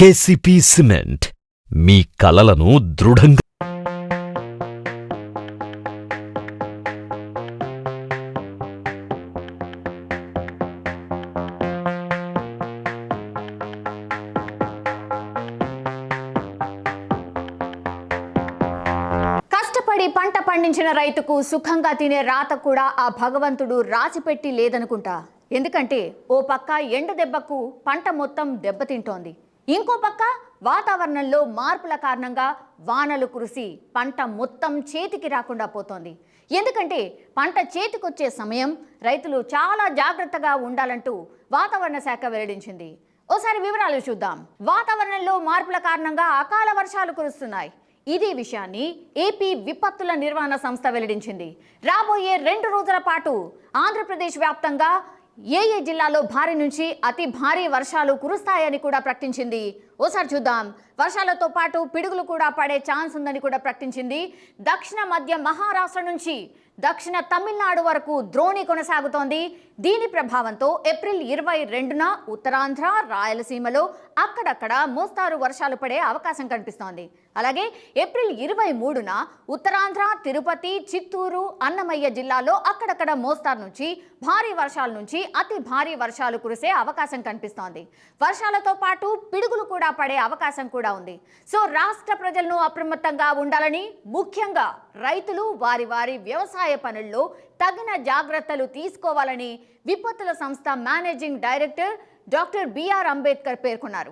KCP cement మీ కలలను దృఢంగా కష్టపడి పంట పండించిన రైతుకు సుఖంగా తినే రాత కూడా ఆ భగవంతుడు రాసిపెట్టి లేదనుకుంటా. ఎందుకంటే ఓ పక్క ఎండ దెబ్బకు పంట మొత్తం దెబ్బతింటోంది, ఇంకో పక్క వాతావరణంలో మార్పుల కారణంగా వానలు కురిసి పంట మొత్తం చేతికి రాకుండా పోతోంది. ఎందుకంటే పంట చేతికొచ్చే సమయం రైతులు చాలా జాగ్రత్తగా ఉండాలంటూ వాతావరణ శాఖ వెల్లడించింది. ఓసారి వివరాలు చూద్దాం. వాతావరణంలో మార్పుల కారణంగా అకాల వర్షాలు కురుస్తున్నాయి. ఇదే విషయాన్ని ఏపీ విపత్తుల నిర్వహణ సంస్థ వెల్లడించింది. రాబోయే 2 రోజుల పాటు ఆంధ్రప్రదేశ్ వ్యాప్తంగా ఏ జిల్లాలో భారీ నుంచి అతి భారీ వర్షాలు కురుస్తాయని కూడా ప్రకటించింది. ఓసారి చూద్దాం. వర్షాలతో పాటు పిడుగులు కూడా పడే ఛాన్స్ ఉందని కూడా ప్రకటించింది. దక్షిణ మధ్య మహారాష్ట్ర నుంచి దక్షిణ తమిళనాడు వరకు ద్రోణి కొనసాగుతోంది. దీని ప్రభావంతో ఏప్రిల్ 22న ఉత్తరాంధ్ర, రాయలసీమలో అక్కడక్కడ మోస్తారు వర్షాలు పడే అవకాశం కనిపిస్తోంది. అలాగే ఏప్రిల్ 23న ఉత్తరాంధ్ర, తిరుపతి, చిత్తూరు, అన్నమయ్య జిల్లాలో అక్కడక్కడ మోస్తారు నుంచి భారీ వర్షాల నుంచి అతి భారీ వర్షాలు కురిసే అవకాశం కనిపిస్తోంది. వర్షాలతో పాటు పిడుగులు కూడా పడే అవకాశం కూడా ఉంది. సో రాష్ట్ర ప్రజలను అప్రమత్తంగా ఉండాలని, ముఖ్యంగా రైతులు వారి వారి వ్యవసాయ పనుల్లో తగిన జాగ్రత్తలు తీసుకోవాలని విపత్తుల సంస్థ managing director doctor B R Ambedkar పేర్కొన్నారు.